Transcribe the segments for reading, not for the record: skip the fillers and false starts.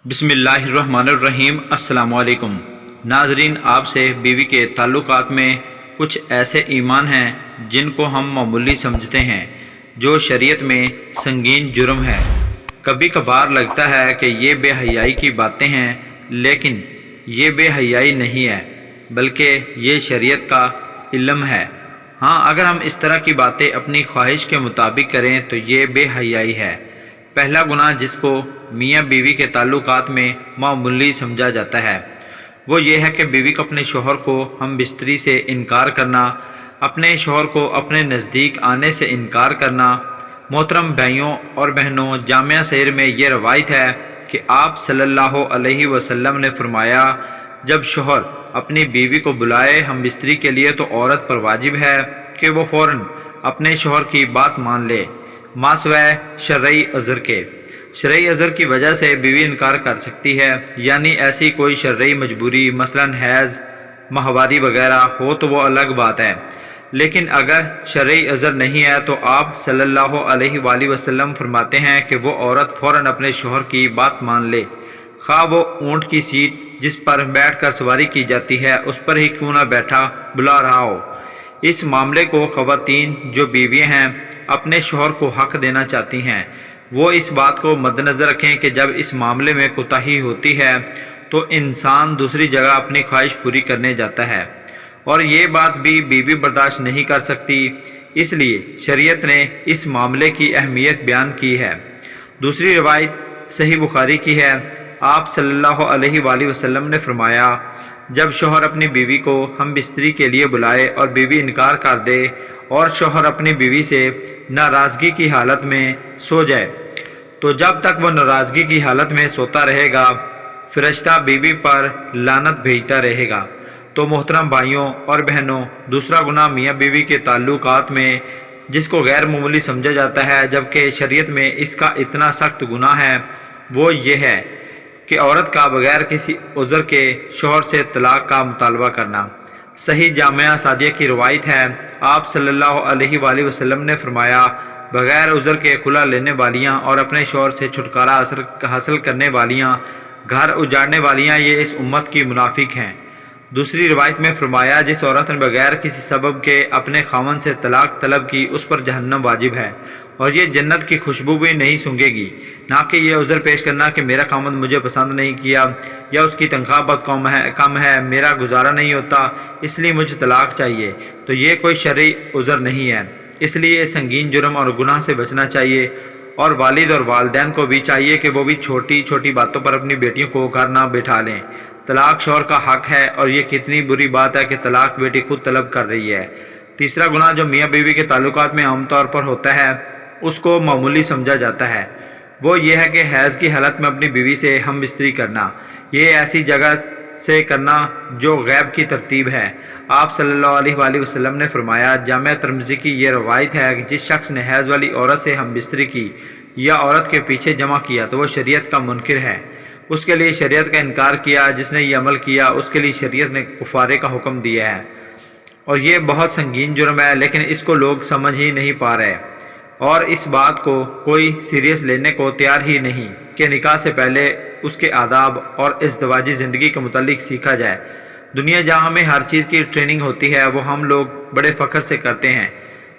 بسم اللہ الرحمن الرحیم۔ السلام علیکم ناظرین، آپ سے بیوی کے تعلقات میں کچھ ایسے ایمان ہیں جن کو ہم معمولی سمجھتے ہیں، جو شریعت میں سنگین جرم ہے۔ کبھی کبھار لگتا ہے کہ یہ بے حیائی کی باتیں ہیں، لیکن یہ بے حیائی نہیں ہے، بلکہ یہ شریعت کا علم ہے۔ ہاں، اگر ہم اس طرح کی باتیں اپنی خواہش کے مطابق کریں تو یہ بے حیائی ہے۔ پہلا گناہ جس کو میاں بیوی کے تعلقات میں معمولی سمجھا جاتا ہے، وہ یہ ہے کہ بیوی کو اپنے شوہر کو ہم بستری سے انکار کرنا، اپنے شوہر کو اپنے نزدیک آنے سے انکار کرنا۔ محترم بھائیوں اور بہنوں، جامعہ صحیح میں یہ روایت ہے کہ آپ صلی اللہ علیہ وسلم نے فرمایا، جب شوہر اپنی بیوی کو بلائے ہم بستری کے لیے تو عورت پر واجب ہے کہ وہ فوراً اپنے شوہر کی بات مان لے، ماسوائے شرعی عذر کے۔ شرعی عذر کی وجہ سے بیوی انکار کر سکتی ہے، یعنی ایسی کوئی شرعی مجبوری، مثلا حیض، ماہواری وغیرہ ہو تو وہ الگ بات ہے۔ لیکن اگر شرعی عذر نہیں ہے تو آپ صلی اللہ علیہ وآلہ وسلم فرماتے ہیں کہ وہ عورت فوراً اپنے شوہر کی بات مان لے، خواہ وہ اونٹ کی سیٹ جس پر بیٹھ کر سواری کی جاتی ہے اس پر ہی کیوں نہ بیٹھا بلا رہا ہو۔ اس معاملے کو خواتین جو بیویاں ہیں اپنے شوہر کو حق دینا چاہتی ہیں، وہ اس بات کو مد نظر رکھیں کہ جب اس معاملے میں کوتاہی ہوتی ہے تو انسان دوسری جگہ اپنی خواہش پوری کرنے جاتا ہے، اور یہ بات بھی بیوی برداشت نہیں کر سکتی، اس لیے شریعت نے اس معاملے کی اہمیت بیان کی ہے۔ دوسری روایت صحیح بخاری کی ہے، آپ صلی اللہ علیہ وآلہ وسلم نے فرمایا، جب شوہر اپنی بیوی کو ہم بستری کے لیے بلائے اور بیوی انکار کر دے اور شوہر اپنی بیوی سے ناراضگی کی حالت میں سو جائے تو جب تک وہ ناراضگی کی حالت میں سوتا رہے گا فرشتہ بیوی پر لعنت بھیجتا رہے گا۔ تو محترم بھائیوں اور بہنوں، دوسرا گناہ میاں بیوی کے تعلقات میں جس کو غیر معمولی سمجھا جاتا ہے جبکہ شریعت میں اس کا اتنا سخت گناہ ہے، وہ یہ ہے کہ عورت کا بغیر کسی عذر کے شوہر سے طلاق کا مطالبہ کرنا۔ صحیح جامعہ سعدیہ کی روایت ہے، آپ صلی اللہ علیہ وآلہ وسلم نے فرمایا، بغیر عذر کے خلا لینے والیاں اور اپنے شوہر سے چھٹکارا حاصل کرنے والیاں، گھر اجاڑنے والیاں، یہ اس امت کی منافق ہیں۔ دوسری روایت میں فرمایا، جس عورت نے بغیر کسی سبب کے اپنے خاوند سے طلاق طلب کی اس پر جہنم واجب ہے، اور یہ جنت کی خوشبو بھی نہیں سونگھے گی۔ نہ کہ یہ عذر پیش کرنا کہ میرا خاوند مجھے پسند نہیں کیا، یا اس کی تنخواہ بہت کم ہے، میرا گزارا نہیں ہوتا اس لیے مجھے طلاق چاہیے، تو یہ کوئی شرعی عذر نہیں ہے۔ اس لیے سنگین جرم اور گناہ سے بچنا چاہیے، اور والد اور والدین کو بھی چاہیے کہ وہ بھی چھوٹی چھوٹی باتوں پر اپنی بیٹیوں کو گھر نہ بٹھا لیں۔ طلاق شوہر کا حق ہے، اور یہ کتنی بری بات ہے کہ طلاق بیٹی خود طلب کر رہی ہے۔ تیسرا گناہ جو میاں بیوی کے تعلقات میں عام طور پر ہوتا ہے، اس کو معمولی سمجھا جاتا ہے، وہ یہ ہے کہ حیض کی حالت میں اپنی بیوی سے ہم بستری کرنا، یہ ایسی جگہ سے کرنا جو غیب کی ترتیب ہے۔ آپ صلی اللہ علیہ وآلہ وسلم نے فرمایا، جامعہ ترمذی کی یہ روایت ہے کہ جس شخص نے حیض والی عورت سے ہم بستری کی یا عورت کے پیچھے جمع کیا تو وہ شریعت کا منکر ہے، اس کے لیے شریعت کا انکار کیا۔ جس نے یہ عمل کیا اس کے لیے شریعت نے کفارے کا حکم دیا ہے، اور یہ بہت سنگین جرم ہے، لیکن اس کو لوگ سمجھ ہی نہیں پا رہے، اور اس بات کو کوئی سیریس لینے کو تیار ہی نہیں کہ نکاح سے پہلے اس کے آداب اور ازدواجی زندگی کے متعلق سیکھا جائے۔ دنیا جہاں ہمیں ہر چیز کی ٹریننگ ہوتی ہے وہ ہم لوگ بڑے فخر سے کرتے ہیں،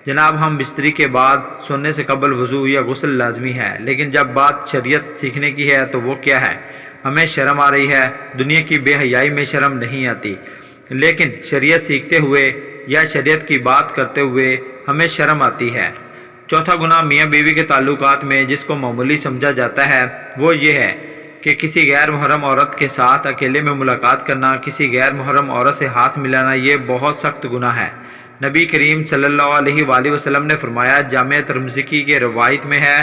جناب ہم بستری کے بعد سونے سے قبل وضو یا غسل لازمی ہے، لیکن جب بات شریعت سیکھنے کی ہے تو وہ کیا ہے؟ ہمیں شرم آ رہی ہے، دنیا کی بے حیائی میں شرم نہیں آتی، لیکن شریعت سیکھتے ہوئے یا شریعت کی بات کرتے ہوئے ہمیں شرم آتی ہے۔ چوتھا گناہ میاں بیوی کے تعلقات میں جس کو معمولی سمجھا جاتا ہے، وہ یہ ہے کہ کسی غیر محرم عورت کے ساتھ اکیلے میں ملاقات کرنا، کسی غیر محرم عورت سے ہاتھ ملانا، یہ بہت سخت گناہ ہے۔ نبی کریم صلی اللہ علیہ وآلہ وسلم نے فرمایا، جامعہ ترمذی کی روایت میں ہے،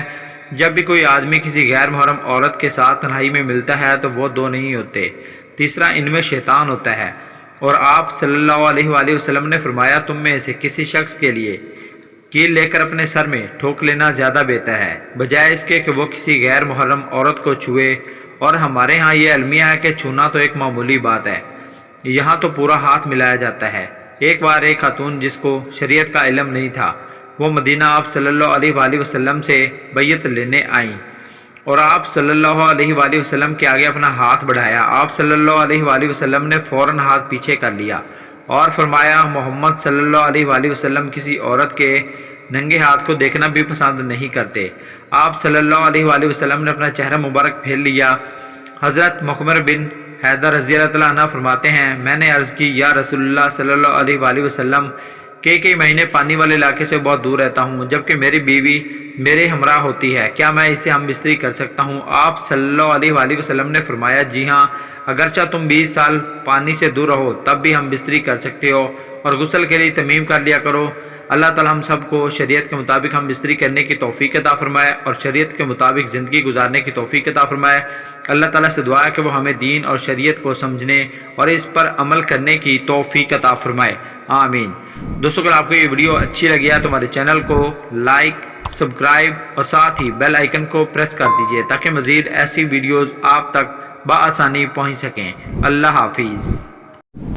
جب بھی کوئی آدمی کسی غیر محرم عورت کے ساتھ تنہائی میں ملتا ہے تو وہ دو نہیں ہوتے، تیسرا ان میں شیطان ہوتا ہے۔ اور آپ صلی اللہ علیہ وآلہ وسلم نے فرمایا، تم میں سے کسی شخص کے لیے کیل لے کر اپنے سر میں ٹھوک لینا زیادہ بہتر ہے، بجائے اس کے کہ وہ کسی غیر محرم عورت کو چھوئے، اور ہمارے ہاں یہ المیہ ہے کہ چھونا تو ایک معمولی بات ہے، یہاں تو پورا ہاتھ ملایا جاتا ہے۔ ایک بار ایک خاتون جس کو شریعت کا علم نہیں تھا، وہ مدینہ آپ صلی اللہ علیہ وآلہ وسلم سے بیعت لینے آئیں، اور آپ صلی اللہ علیہ وآلہ وسلم کے آگے اپنا ہاتھ بڑھایا۔ آپ صلی اللہ علیہ وآلہ وسلم نے فوراً ہاتھ پیچھے کر لیا اور فرمایا محمد صلی اللہ علیہ وآلہ وسلم کسی عورت کے ننگے ہاتھ کو دیکھنا بھی پسند نہیں کرتے۔ آپ صلی اللہ علیہ وآلہ وسلم نے اپنا چہرہ مبارک پھیر لیا۔ حضرت مخمر بن حیدر رضی اللہ تعالیٰ عنہ فرماتے ہیں میں نے عرض کی یا رسول اللہ صلی اللہ علیہ وآلہ وسلم کئی مہینے پانی والے علاقے سے بہت دور رہتا ہوں جبکہ میری بیوی میرے ہمراہ ہوتی ہے، کیا میں اسے ہم بستری کر سکتا ہوں؟ آپ صلی اللہ علیہ وآلہ وسلم نے فرمایا جی ہاں، اگرچہ تم 20 سال پانی سے دور رہو تب بھی ہم بستری کر سکتے ہو اور غسل کے لیے تیمم کر لیا کرو۔ اللہ تعالی ہم سب کو شریعت کے مطابق ہم بستری کرنے کی توفیق عطا فرمائے اور شریعت کے مطابق زندگی گزارنے کی توفیق عطا فرمائے۔ اللہ تعالیٰ سے دعا ہے کہ وہ ہمیں دین اور شریعت کو سمجھنے اور اس پر عمل کرنے کی توفیق عطا فرمائے، آمین۔ دوستو اگر آپ کو یہ ویڈیو اچھی لگی ہے تو ہمارے چینل کو لائک، سبسکرائب اور ساتھ ہی بیل آئیکن کو پریس کر دیجئے تاکہ مزید ایسی ویڈیوز آپ تک بآسانی پہنچ سکیں۔ اللہ حافظ۔